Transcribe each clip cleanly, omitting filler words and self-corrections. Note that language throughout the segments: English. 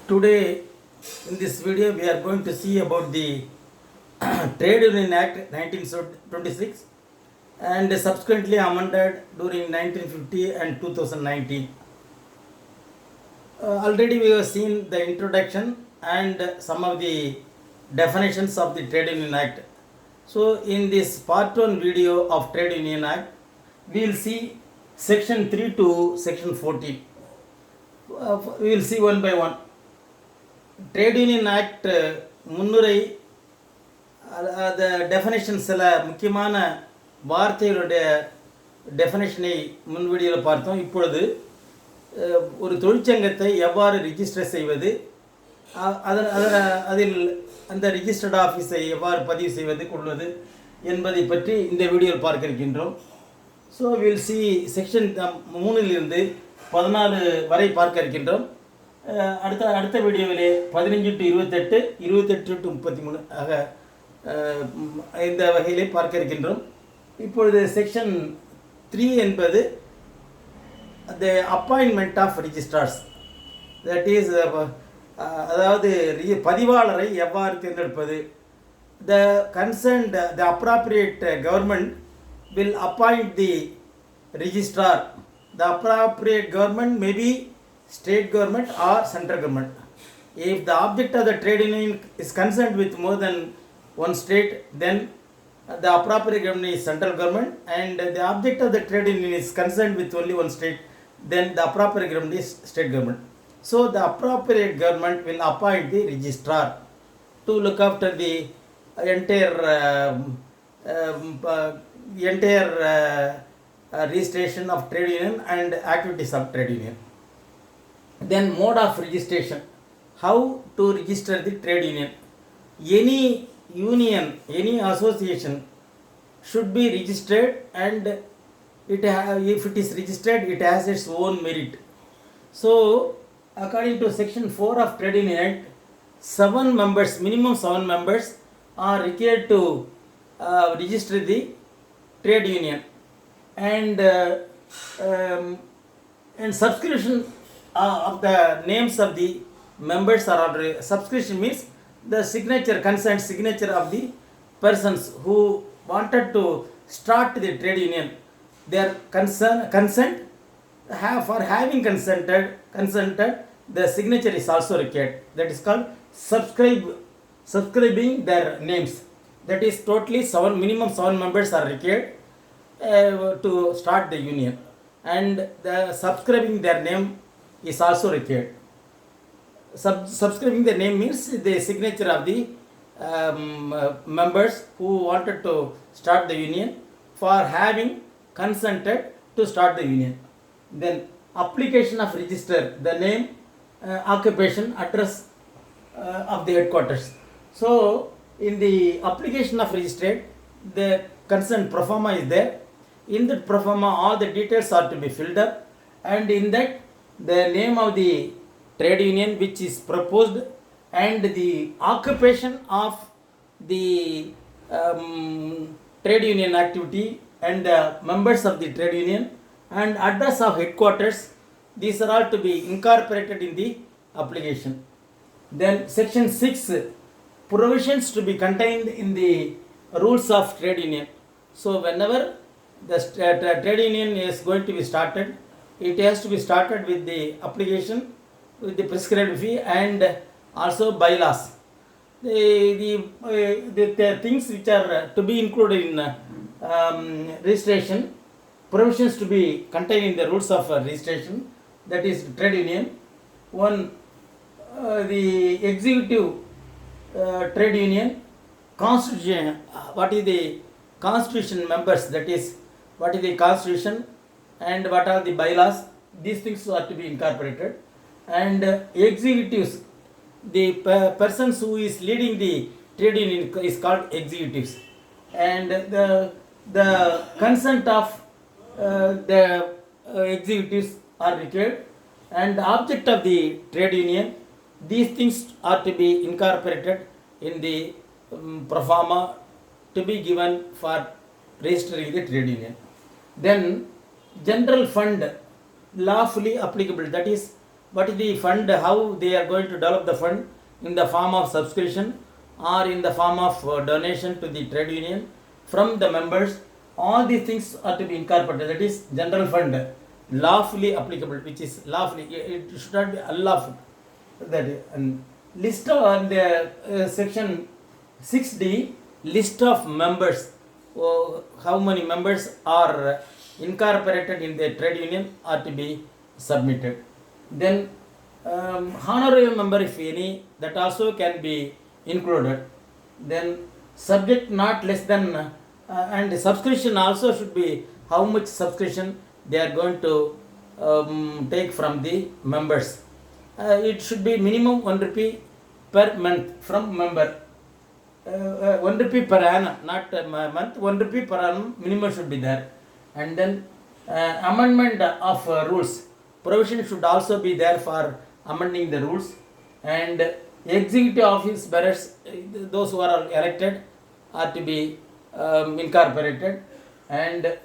Today in this video we are going to see about the Trade Union Act 1926 and subsequently amended during 1950 and 2019. Already we have seen the introduction and some of the definitions of the Trade Union Act. So in this part 1 video of Trade Union Act, we will see section 3 to section 14. We will see one by one. Trade Union Act முன்னுரை அந்த definition சில முக்கியமான வார்த்தைகளுடைய டெஃபனேஷனை முன் வீடியோவில் பார்த்தோம். இப்பொழுது ஒரு தொழிற்சங்கத்தை எவ்வாறு ரிஜிஸ்டர் செய்வது, அதில் அந்த ரிஜிஸ்டர்ட் ஆஃபீஸை எவ்வாறு பதிவு செய்வது கொள்வது என்பதை பற்றி இந்த வீடியோவில் பார்க்க இருக்கின்றோம். ஸோ வில் சி செக்ஷன் 3 14 வரை பார்க்க இருக்கின்றோம். அடுத்த வீடியோவிலே 15 to 28, 28 to 33 ஆக இந்த வகையிலே பார்க்க இருக்கின்றோம். இப்பொழுது செக்ஷன் 3 என்பது the appointment of registrars, that is அதாவது பதிவாளரை எவ்வாறு தேர்ந்தெடுப்பது. the appropriate government will appoint the registrar. The appropriate government may be state government or central government. If the object of the trade union is concerned with more than one state, then the appropriate government is central government, and the object of the trade union is concerned with only one state, then the appropriate government is state government. So the appropriate government will appoint the registrar to look after the entire registration of trade union and activities of trade union. Then mode of registration, how to register the trade union. Any union, any association should be registered, and if it is registered, it has its own merit. So according to section 4 of Trade Union Act, 7 members, minimum 7 members are required to register the trade union, and subscription of the names of the members are already. Subscription means the consent signature of the persons who wanted to start the trade union. Their consent for having consented, the signature is also required. That is called subscribing their names. That is totally minimum 7 members are required to start the union, and the subscribing their name is also required. Subscribing the name means the signature of the members who wanted to start the union for having consented to start the union. Then application of register, the name, occupation, address of the headquarters. So in the application of register, the consent proforma is there. In that proforma, all the details are to be filled up, and in that the name of the trade union which is proposed, and the occupation of the trade union activity, and the members of the trade union, and address of headquarters. These are all to be incorporated in the application. Then section 6, provisions to be contained in the rules of trade union. So whenever the trade union is going to be started, it has to be started with the application, with the prescribed fee, and also bylaws. The things which are to be included in registration, provisions to be contained in the rules of registration, that is trade union. One, the executive trade union constitution. What is the constitution members, that is what is the constitution and what are the bylaws, these things are to be incorporated. And executives, the persons who is leading the trade union is called executives, and the consent of the executives are required, and the object of the trade union, these things are to be incorporated in the proforma to be given for registering the trade union. Then general fund lawfully applicable, that is what is the fund, how they are going to develop the fund in the form of subscription or in the form of donation to the trade union from the members. All these things are to be incorporated. That is general fund, lawfully applicable, which is lawfully, it should not be unlawful. That and list on the section 6D, list of members, how many members are incorporated in the trade union are to be submitted. Then honorary member, if any, that also can be included. Then subject not less than and subscription also should be how much subscription they are going to take from the members. It should be minimum 1 rupee per month from member. 1 rupee per annum, not month, 1 rupee per annum minimum should be there. And then amendment of rules, provision should also be there for amending the rules. And executive office bearers, those who are elected, are to be incorporated. And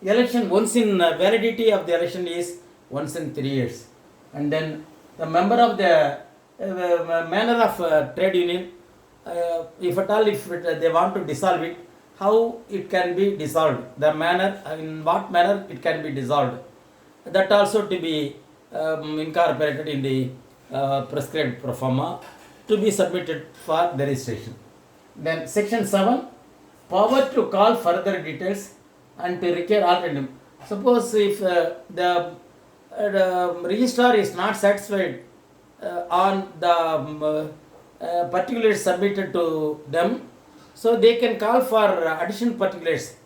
election once in validity of the election is once in 3 years. And then the member of the manner of trade union, if at all, if they want to dissolve it, how it can be dissolved, the manner, in what manner it can be dissolved, that also to be incorporated in the prescribed pro forma to be submitted for the registration. Then section 7, power to call further details and to require alternative. Suppose if the registrar is not satisfied on the particulars submitted to them, so they can call for additional particulars,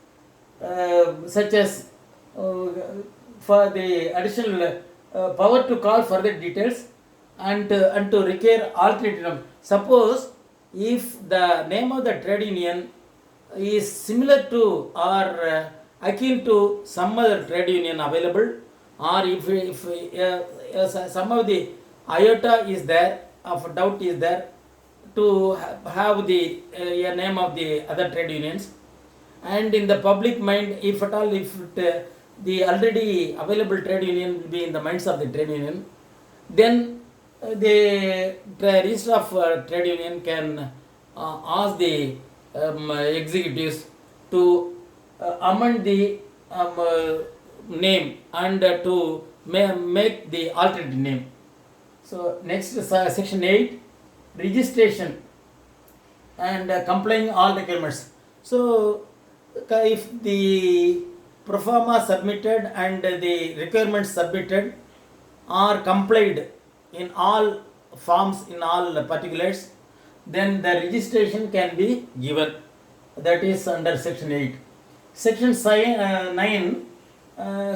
such as for the additional power to call further details and to require alternative. Suppose if the name of the trade union is similar to or akin to some other trade union available, or if some of the iota is there, of doubt is there, to have the name of the other trade unions, and in the public mind, if at all, if the already available trade union will be in the minds of the trade union, then the registrar of trade union can ask the executives to amend the name and to make the alternate name. So next section 8, registration and complying all requirements. So if the pro forma submitted and the requirements submitted are complied in all forms, in all particulars, then the registration can be given. That is under section 8. Section 9,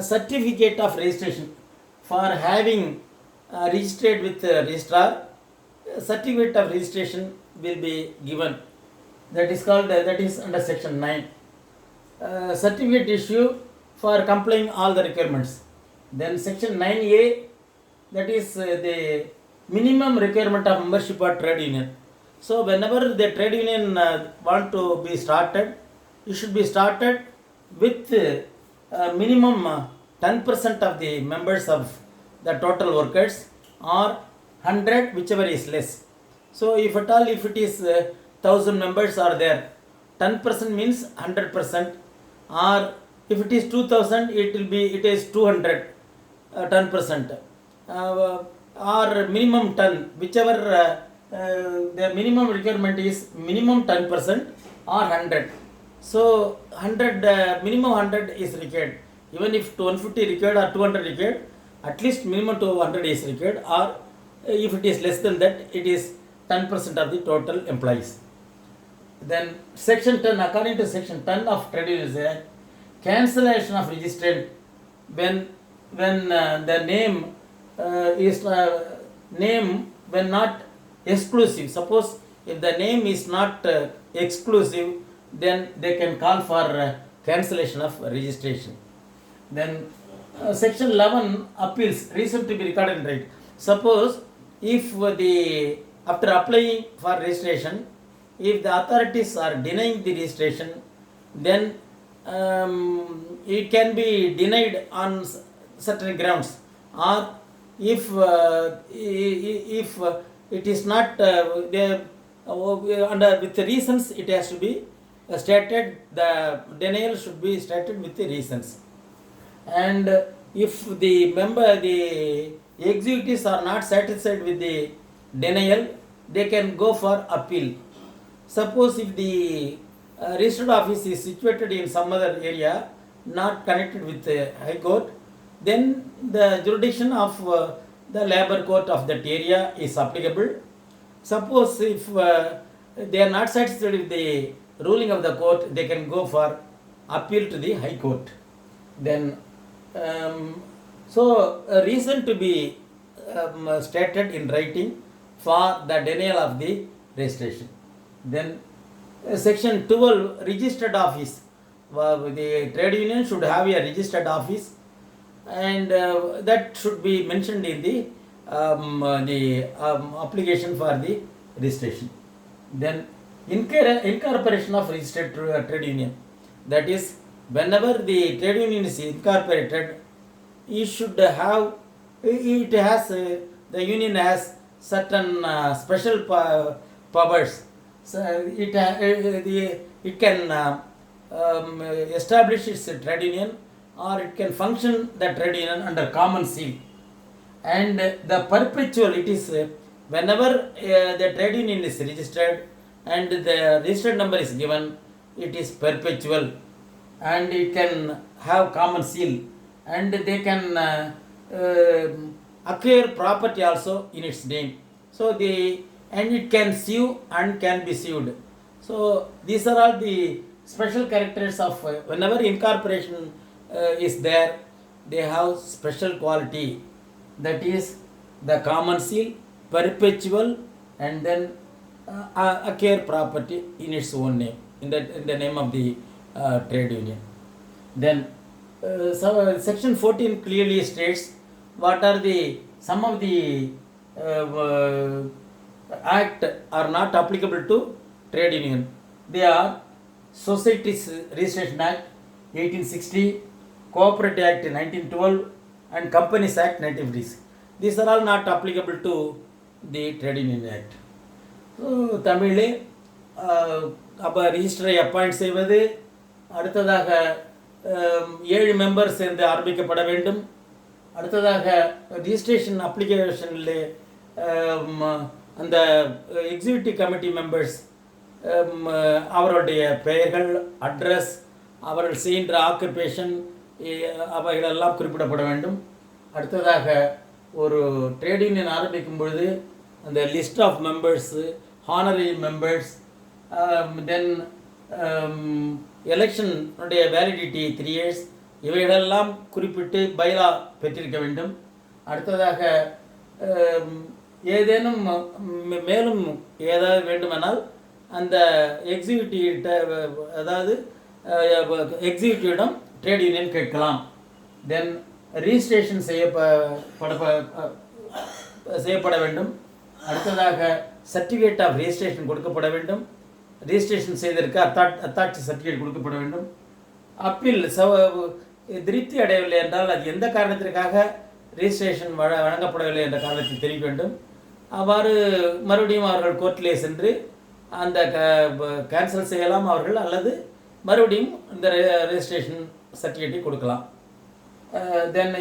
certificate of registration. For having registered with registrar, certificate of registration will be given. That is called, that is under section 9. Certificate issue for complying all the requirements. Then section 9A, that is the minimum requirement of membership of trade union. So whenever the trade union want to be started, it should be started with minimum 10% of the members of the total workers, or 100, whichever is less. So if at all, if it is 1000 members are there, 10% means 100%, or if it is 2000, it is 200, 10%, or minimum 10, whichever the minimum requirement is minimum 10% or 100. So 100, minimum 100 is required. Even if 150 required or 200 required, at least minimum 200 is required, or if it is less than that, it is 10% of the total employees. Then section 10, according to section 10 of Trade Unions Act, cancellation of registration when the name is name when not exclusive. Suppose if the name is not exclusive, then they can call for cancellation of registration. Then section 11, appeals, reason to be recorded in right. Suppose if after applying for registration, if the authorities are denying the registration, then it can be denied on certain grounds, or if it is not under with the reasons, it has to be stated. The denial should be stated with the reasons. And if the executives are not satisfied with the denial, they can go for appeal. Suppose if the registered office is situated in some other area not connected with the High Court, then the jurisdiction of the labor court of that area is applicable. Suppose if they are not satisfied with the ruling of the court, they can go for appeal to the High Court. Then so a reason to be stated in writing for the denial of the registration. Then section 12, registered office. The trade union should have a registered office, and that should be mentioned in the application for the registration. Then incorporation of registered trade union. That is, whenever the trade union is incorporated, it should have, it has, the union has certain special powers. So it can establish its trade union, or it can function the trade union under common seal. And the perpetual, it is whenever the trade union is registered and the registered number is given, it is perpetual, and it can have common seal, and they can acquire property also in its name. So and it can sue and can be sued. So these are all the special characters of whenever incorporation is there, they have special quality. That is the common seal, perpetual, and then acquire property in its own name, in the name of the trade union. Then section 14 clearly states what are some of the act are not applicable to trade union. They are Societies Registration Act 1860, Cooperative Act 1912, and Companies Act 1950. These are all not applicable to the Trade Union Act. So தமிழே அப்போ ரிஜிஸ்டரை appoint செய்வது, அடுத்ததாக 7 members சேர்ந்து ஆரம்பிக்கப்பட வேண்டும். அடுத்ததாக registration அப்ளிகேஷனில் அந்த executive committee members அவருடைய பெயர்கள், அட்ரஸ், அவர்கள் செய்கின்ற ஆக்குபேஷன், அவைகளெல்லாம் குறிப்பிடப்பட வேண்டும். அடுத்ததாக ஒரு ட்ரேட் யூனியன் ஆரம்பிக்கும் பொழுது அந்த list of members, honorary members, then எலெக்ஷனுடைய வேலிடிட்டி 3 years, இவைகளெல்லாம் குறிப்பிட்டு பைலா பெற்றிருக்க வேண்டும். அடுத்ததாக ஏதேனும் மேலும் ஏதாவது வேண்டுமானால் அந்த அதாவது எக்ஸிக்யூட்டிவிடம் ட்ரேட் யூனியன் கேட்கலாம். தென் ரிஜிஸ்ட்ரேஷன் செய்யப்பட வேண்டும். அடுத்ததாக சர்டிஃபிகேட் ஆஃப் ரெஜிஸ்ட்ரேஷன் கொடுக்கப்பட வேண்டும். ரிஜிஸ்ட்ரேஷன் செய்ததற்கு அத்தாட்சி சர்டிஃபிகேட் கொடுக்கப்பட வேண்டும். அப்பீல் திருப்தி அடையவில்லை என்றால் அது எந்த காரணத்திற்காக ரிஜிஸ்ட்ரேஷன் வழங்கப்படவில்லை என்ற காரணத்தை தெரிவிக்க வேண்டும். அவ்வாறு மறுபடியும் அவர்கள் கோர்ட்டிலே சென்று அந்த கேன்சல் செய்யலாம் அவர்கள், அல்லது மறுபடியும் இந்த ரெஜிஸ்ட்ரேஷன் சர்டிஃபிகேட்டை கொடுக்கலாம். தென்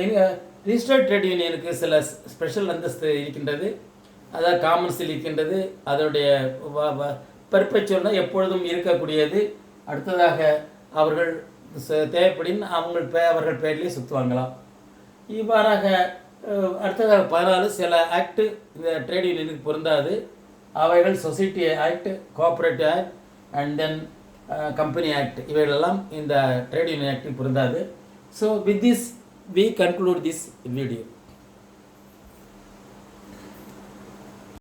ரிஜிஸ்டர்ட் ட்ரேட் யூனியனுக்கு சில ஸ்பெஷல் அந்தஸ்து இருக்கின்றது. அதாவது காமன் சீல் இருக்கின்றது, அதனுடைய பெர்பெச்சுவல்னா எப்பொழுதும் இருக்கக்கூடியது. அடுத்ததாக அவர்கள் தேவைப்படின் அவர்கள் பெயர்லேயே சுற்றுவாங்களாம். இவ்வாறாக அடுத்ததாக 14 சில ஆக்டு இந்த ட்ரேட் யூனியனுக்கு பொருந்தாது. அவைகள் society act, cooperative act, and then company act, இவைகளெல்லாம் இந்த ட்ரேட் யூனியன் ஆக்டுக்கு பொருந்தாது. So with this we conclude this video.